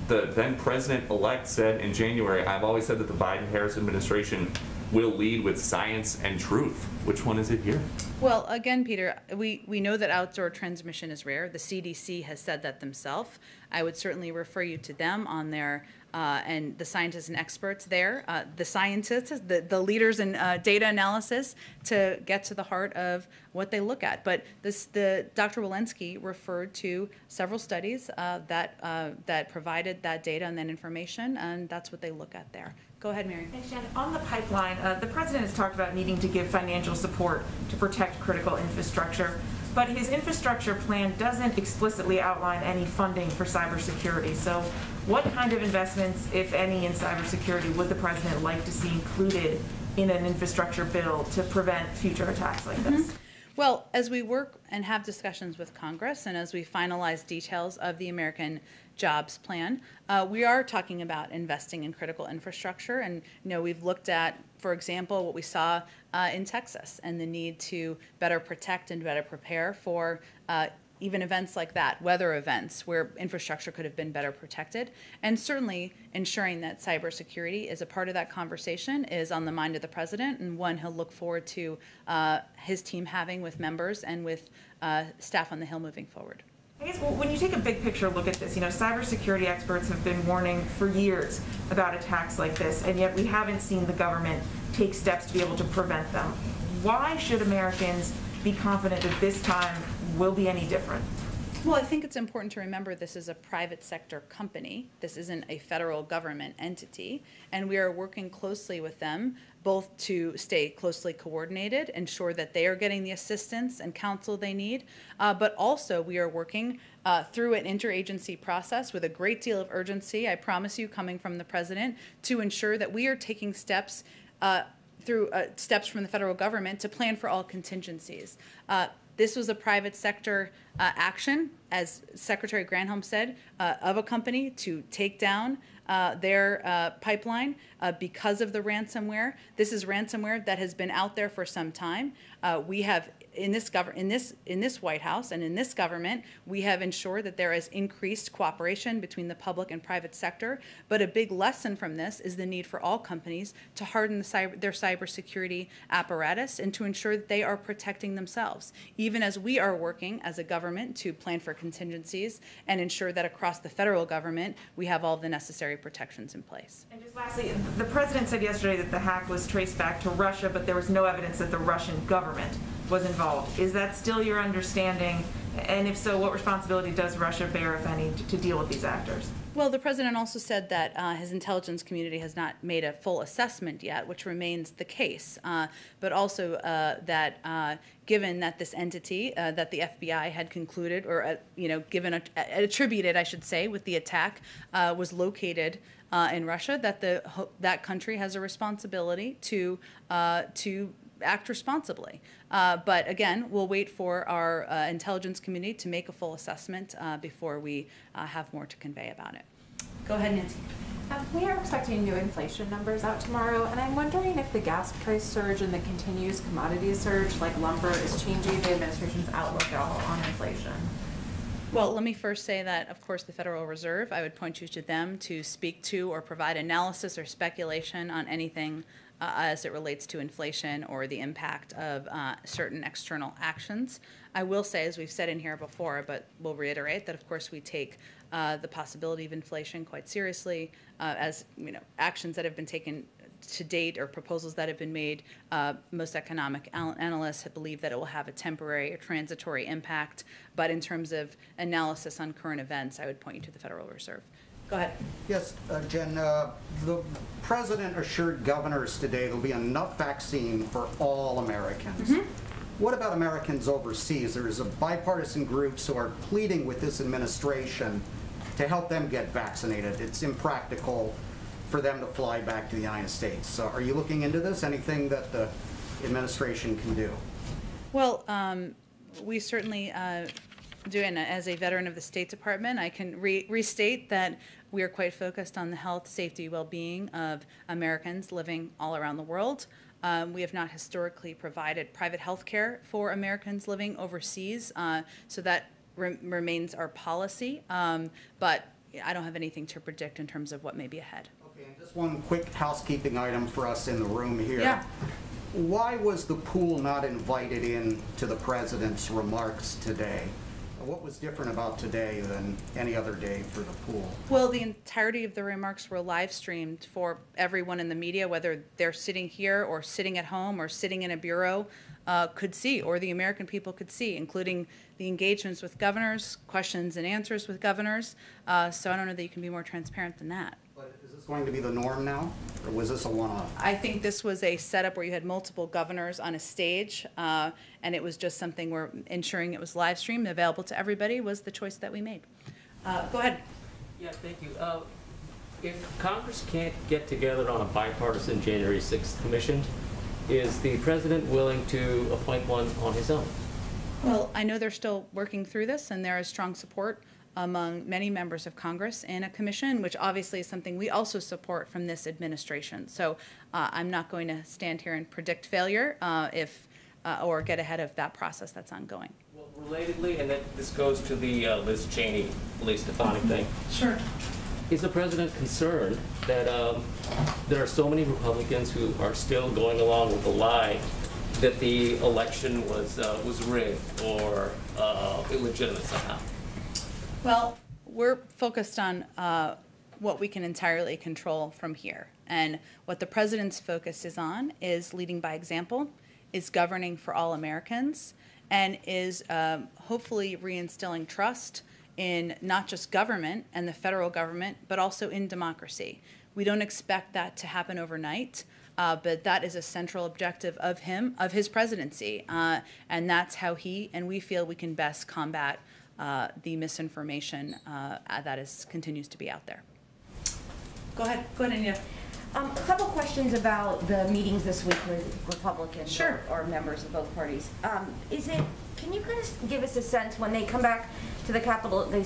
the then president-elect said in January, I've always said that the Biden-Harris administration will lead with science and truth. Which one is it here? Well, again, Peter, we know that outdoor transmission is rare. The CDC has said that themselves. I would certainly refer you to them on their and the scientists and experts there, the scientists, the leaders in data analysis, to get to the heart of what they look at. But Dr. Walensky referred to several studies that provided that data and that information, and that's what they look at there. Go ahead, Mary. Thanks, Jen. On the pipeline, the president has talked about needing to give financial support to protect critical infrastructure, but his infrastructure plan doesn't explicitly outline any funding for cybersecurity. So what kind of investments, if any, in cybersecurity would the president like to see included in an infrastructure bill to prevent future attacks like this? Well, as we work and have discussions with Congress, and as we finalize details of the American Jobs Plan, we are talking about investing in critical infrastructure. And we've looked at, for example, what we saw in Texas, and the need to better protect and better prepare for even events like that, weather events, where infrastructure could have been better protected. And certainly ensuring that cybersecurity is a part of that conversation is on the mind of the president, and one he'll look forward to his team having with members and with staff on the Hill moving forward. I guess when you take a big picture look at this, cybersecurity experts have been warning for years about attacks like this, and yet we haven't seen the government take steps to be able to prevent them. Why should Americans be confident that this time will be any different? Well, I think it's important to remember this is a private sector company. This isn't a federal government entity, and we are working closely with them both to stay closely coordinated, ensure that they are getting the assistance and counsel they need, but also we are working through an interagency process with a great deal of urgency, I promise you, coming from the president, to ensure that we are taking steps through steps from the federal government to plan for all contingencies. This was a private sector action, as Secretary Granholm said, of a company to take down their pipeline because of the ransomware. This is ransomware that has been out there for some time. We have in this White House and in this government, we have ensured that there is increased cooperation between the public and private sector. But a big lesson from this is the need for all companies to harden their cybersecurity apparatus and to ensure that they are protecting themselves, even as we are working as a government government to plan for contingencies and ensure that across the federal government we have all the necessary protections in place. And just lastly, the president said yesterday that the hack was traced back to Russia, but there was no evidence that the Russian government was involved. Is that still your understanding? And if so, what responsibility does Russia bear, if any, to deal with these actors? Well, the president also said that his intelligence community has not made a full assessment yet, which remains the case, but also that given that this entity that the FBI had concluded, or attributed, I should say, with the attack, was located in Russia, that that country has a responsibility to act responsibly. But again, we'll wait for our intelligence community to make a full assessment before we have more to convey about it. Go ahead, Nancy. We are expecting new inflation numbers out tomorrow, and I'm wondering if the gas price surge and the continuous commodities surge, like lumber, is changing the administration's outlook at all on inflation. Well, let me first say that, of course, the Federal Reserve, I would point you to them to speak to or provide analysis or speculation on anything as it relates to inflation or the impact of certain external actions. I will say, as we've said in here before, but we'll reiterate that, of course, we take the possibility of inflation quite seriously, as actions that have been taken to date or proposals that have been made. Most economic analysts believe that it will have a temporary or transitory impact, but in terms of analysis on current events, I would point you to the Federal Reserve. Go ahead. Yes, Jen, the president assured governors today there'll be enough vaccine for all Americans. Mm-hmm. What about Americans overseas? There's a bipartisan groups who are pleading with this administration to help them get vaccinated. It's impractical for them to fly back to the United States. So are you looking into this? Anything that the administration can do? Well, we certainly do, and as a veteran of the State Department, I can restate that we are quite focused on the health, safety, well-being of Americans living all around the world. We have not historically provided private health care for Americans living overseas, so that remains our policy, but I don't have anything to predict in terms of what may be ahead. Okay, and just one quick housekeeping item for us in the room here. Yeah. Why was the pool not invited in to the president's remarks today? What was different about today than any other day for the pool? Well, the entirety of the remarks were live streamed for everyone in the media, whether they're sitting here or sitting at home or sitting in a bureau, could see, or the American people could see, including the engagements with governors, questions and answers with governors. So I don't know that you can be more transparent than that. But is this going to be the norm now, or was this a one-off? I think this was a setup where you had multiple governors on a stage, and it was just something where ensuring it was live streamed, available to everybody, was the choice that we made. Go ahead. Yeah, thank you. If Congress can't get together on a bipartisan January 6th commission, is the president willing to appoint one on his own? Well, I know they're still working through this, and there is strong support among many members of Congress in a commission, which obviously is something we also support from this administration. So I'm not going to stand here and predict failure or get ahead of that process that's ongoing. Well, relatedly, and this goes to the Liz Cheney, Lee Stefanik thing. Sure. Is the president concerned that there are so many Republicans who are still going along with the lie that the election was rigged or illegitimate somehow? Well, we're focused on what we can entirely control from here. And what the president's focus is on is leading by example, is governing for all Americans, and is hopefully reinstilling trust in not just government and the federal government, but also in democracy. We don't expect that to happen overnight, but that is a central objective of his presidency. And that's how he and we feel we can best combat the misinformation that continues to be out there. Go ahead, Anita. A couple questions about the meetings this week with Republicans. Sure. or members of both parties. Can you kind of give us a sense when they come back to the Capitol, they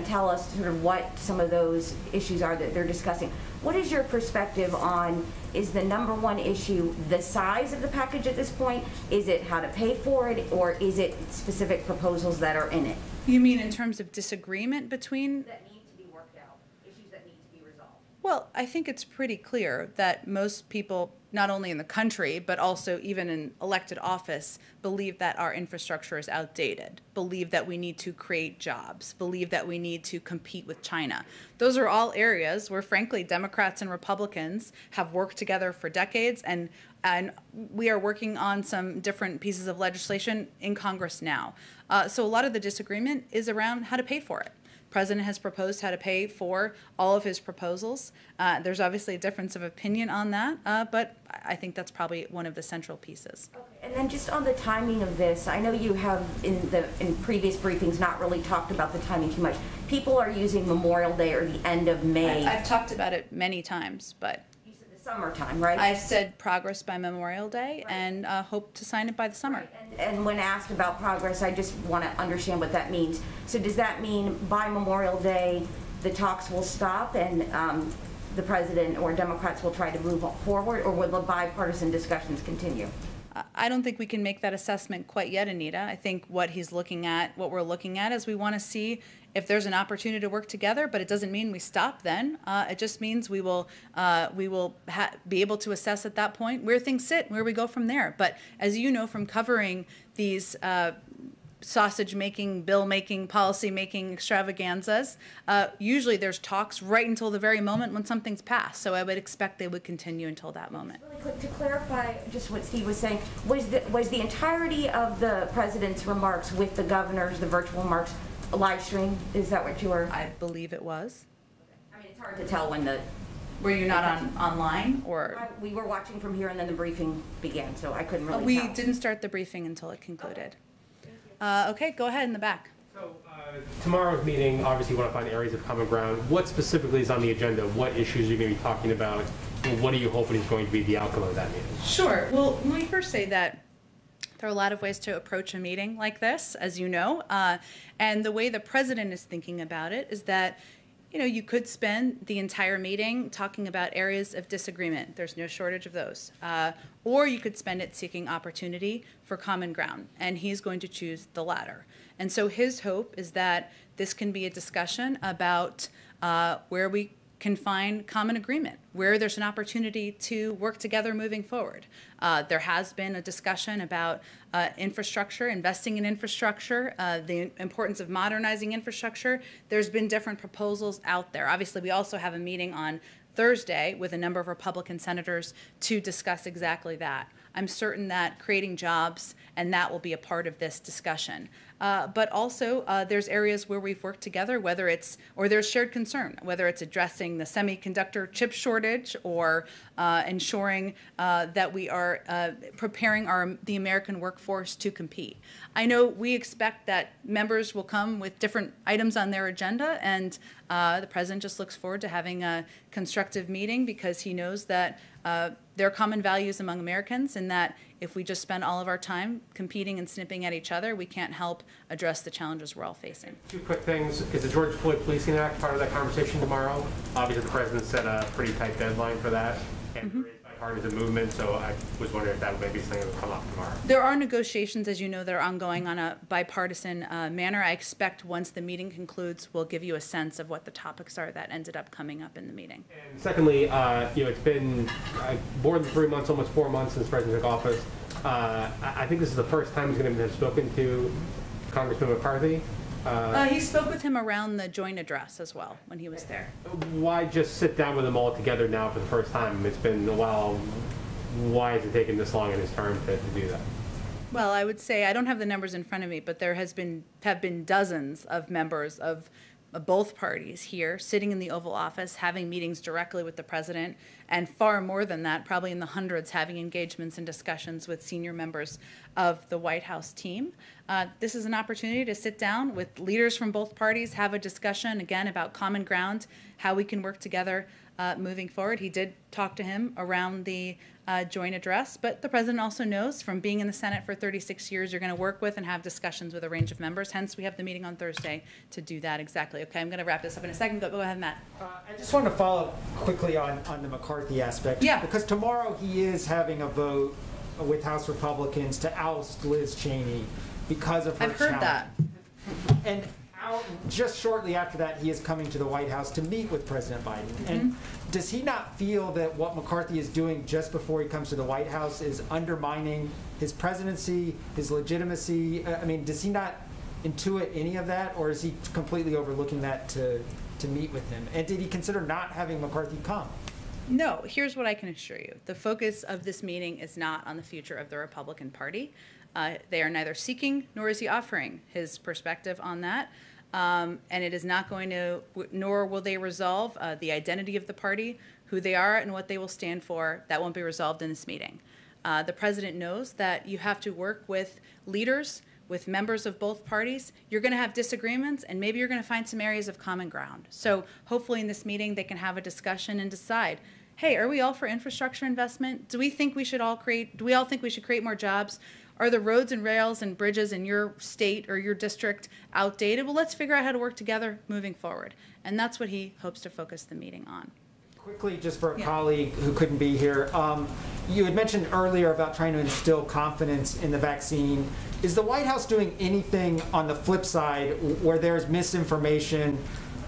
tell us sort of what some of those issues are that they're discussing. What is your perspective on, is the number one issue the size of the package at this point? Is it how to pay for it, or is it specific proposals that are in it? You mean in terms of disagreement between? That need to be worked out, issues that need to be resolved. Well, I think it's pretty clear that most people, not only in the country, but also even in elected office, believe that our infrastructure is outdated, believe that we need to create jobs, believe that we need to compete with China. Those are all areas where, frankly, Democrats and Republicans have worked together for decades, and we are working on some different pieces of legislation in Congress now. So a lot of the disagreement is around how to pay for it. The President has proposed how to pay for all of his proposals. There's obviously a difference of opinion on that, but I think that's probably one of the central pieces. Okay. And then just on the timing of this, I know you have in previous briefings not really talked about the timing too much. People are using Memorial Day or the end of May. I've talked about it many times, but summertime, right? I said progress by Memorial Day, right, and hope to sign it by the summer. Right. And when asked about progress, I just want to understand what that means. So does that mean by Memorial Day the talks will stop and the President or Democrats will try to move forward, or will the bipartisan discussions continue? I don't think we can make that assessment quite yet, Anita. I think what we're looking at is we want to see if there's an opportunity to work together, but it doesn't mean we stop then. It just means we will be able to assess at that point where things sit, where we go from there. But as you know from covering these sausage-making, bill-making, policy-making extravaganzas, usually there's talks right until the very moment when something's passed. So I would expect they would continue until that moment. Really quick, to clarify just what Steve was saying, was the entirety of the President's remarks with the governors, the virtual remarks, a live stream? Is that what you were? I believe it was. I mean, it's hard to tell when the... Were you not online, or? We were watching from here and then the briefing began, so I couldn't really tell. We didn't start the briefing until it concluded. Okay, go ahead in the back. So tomorrow's meeting, obviously you want to find areas of common ground. What specifically is on the agenda? What issues are you going to be talking about? And what are you hoping is going to be the outcome of that meeting? Sure. Well, let me first say that there are a lot of ways to approach a meeting like this, as you know. And the way the President is thinking about it is that, you know, you could spend the entire meeting talking about areas of disagreement. There's no shortage of those. Or you could spend it seeking opportunity for common ground, and he's going to choose the latter. And so his hope is that this can be a discussion about where we can find common agreement, where there's an opportunity to work together moving forward. There has been a discussion about infrastructure, investing in infrastructure, the importance of modernizing infrastructure. There's been different proposals out there. Obviously, we also have a meeting on Thursday with a number of Republican senators to discuss exactly that. I'm certain that creating jobs and that will be a part of this discussion. But also there's areas where we've worked together, or there's shared concern, whether it's addressing the semiconductor chip shortage or ensuring that we are preparing the American workforce to compete. I know we expect that members will come with different items on their agenda, and the President just looks forward to having a constructive meeting because he knows that there are common values among Americans, and that if we just spend all of our time competing and snipping at each other, we can't help address the challenges we're all facing. Two quick things. Is the George Floyd Policing Act part of that conversation tomorrow? Obviously, the President set a pretty tight deadline for that, and there is bipartisan movement, so I was wondering if that would be something that would come up tomorrow. There are negotiations, as you know, that are ongoing on a bipartisan manner. I expect once the meeting concludes, we'll give you a sense of what the topics are that ended up coming up in the meeting. And secondly, you know, it's been more than 3 months, almost 4 months since the President took office. I think this is the first time he's going to have spoken to Congressman McCarthy. He spoke with him around the joint address as well when he was there. Why just sit down with them all together now for the first time? It's been a while. Why is it taking this long in his term to do that? Well, I would say, I don't have the numbers in front of me, but there have been dozens of members of both parties here sitting in the Oval Office having meetings directly with the President, and far more than that, probably in the hundreds, having engagements and discussions with senior members of the White House team. This is an opportunity to sit down with leaders from both parties, have a discussion again about common ground, how we can work together moving forward. He did talk to him around the joint address, but the President also knows from being in the Senate for 36 years, you're going to work with and have discussions with a range of members. Hence, we have the meeting on Thursday to do that exactly. Okay, I'm going to wrap this up in a second. Go ahead, Matt. I just want to follow up quickly on the McCarthy aspect. Yeah. Because tomorrow he is having a vote with House Republicans to oust Liz Cheney because of her I've heard that. And just shortly after that, he is coming to the White House to meet with President Biden. And does he not feel that what McCarthy is doing just before he comes to the White House is undermining his presidency, his legitimacy? I mean, does he not intuit any of that, or is he completely overlooking that to meet with him? And did he consider not having McCarthy come? No, here's what I can assure you. The focus of this meeting is not on the future of the Republican Party. They are neither seeking nor is he offering his perspective on that. And it is not going to, nor will they resolve the identity of the party, who they are and what they will stand for. That won't be resolved in this meeting. The president knows that you have to work with leaders, with members of both parties. You're going to have disagreements, and maybe you're going to find some areas of common ground. So hopefully in this meeting they can have a discussion and decide, hey, are we all for infrastructure investment? Do we think we should all create, do we all think we should create more jobs? Are the roads and rails and bridges in your state or your district outdated? Well, let's figure out how to work together moving forward. And that's what he hopes to focus the meeting on. Quickly, just for a colleague who couldn't be here, you had mentioned earlier about trying to instill confidence in the vaccine. Is the White House doing anything on the flip side where there's misinformation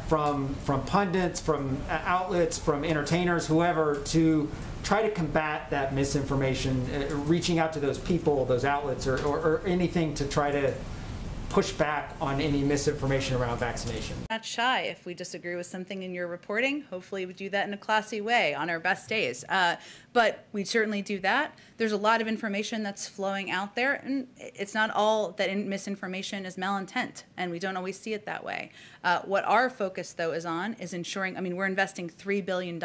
from pundits, from outlets, from entertainers, whoever, to try to combat that misinformation, reaching out to those people, those outlets, or anything to try to push back on any misinformation around vaccination? Not shy. If we disagree with something in your reporting, hopefully we do that in a classy way on our best days. But we certainly do that. There's a lot of information that's flowing out there, and it's not all that misinformation is malintent, and we don't always see it that way. What our focus, though, is on is ensuring, I mean, we're investing $3 billion,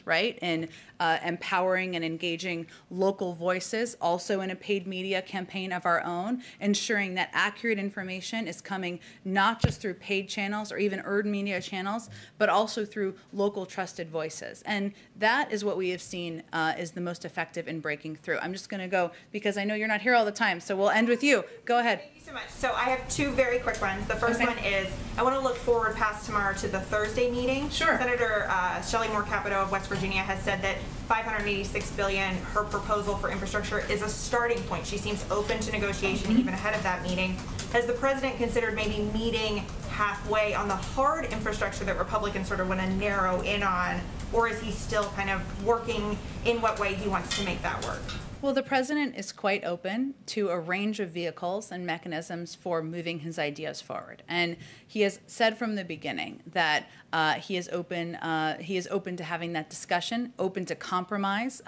right, in empowering and engaging local voices, also in a paid media campaign of our own, ensuring that accurate information is coming not just through paid channels or even earned media channels, but also through local trusted voices. And that is what we have seen is the most effective in breaking through. I'm just going to go, because I know you're not here all the time, so we'll end with you. Go ahead. Thank you so much. So I have two very quick ones. The first one is, I want to look forward past tomorrow to the Thursday meeting. Sure. Senator Shelley Moore Capito of West Virginia has said that $586 billion, her proposal for infrastructure, is a starting point. She seems open to negotiation even ahead of that meeting. Has the president considered maybe meeting halfway on the hard infrastructure that Republicans sort of want to narrow in on, or is he still kind of working in what way he wants to make that work? Well, the president is quite open to a range of vehicles and mechanisms for moving his ideas forward. And he has said from the beginning that he is open to having that discussion, open to compromise,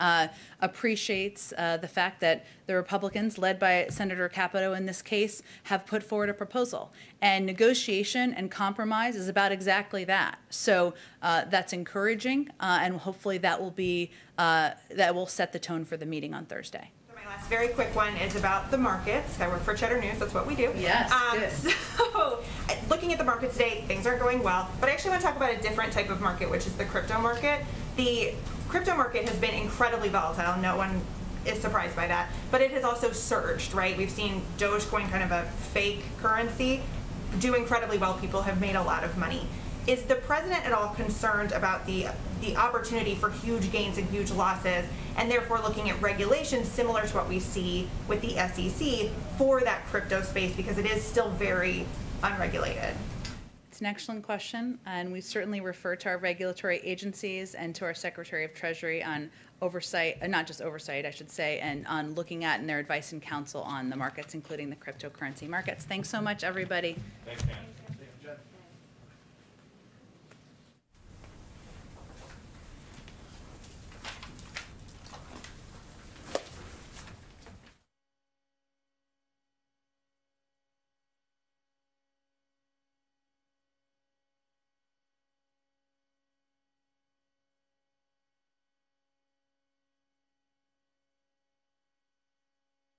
appreciates the fact that the Republicans, led by Senator Capito in this case, have put forward a proposal. And negotiation and compromise is about exactly that. So that's encouraging, and hopefully that will be that will set the tone for the meeting on Thursday. So my last very quick one is about the markets. I work for Cheddar News, that's what we do. Yes, good. So looking at the markets today, things aren't going well, but I actually want to talk about a different type of market, which is the crypto market. The crypto market has been incredibly volatile. No one is surprised by that, but it has also surged, right? We've seen Dogecoin, kind of a fake currency, do incredibly well. People have made a lot of money. Is the president at all concerned about the opportunity for huge gains and huge losses, and therefore looking at regulations similar to what we see with the SEC for that crypto space, because it is still very unregulated? It's an excellent question, and we certainly refer to our regulatory agencies and to our Secretary of Treasury on oversight, not just oversight, I should say, and on looking at and their advice and counsel on the markets, including the cryptocurrency markets. Thanks so much, everybody. Thanks, Dan.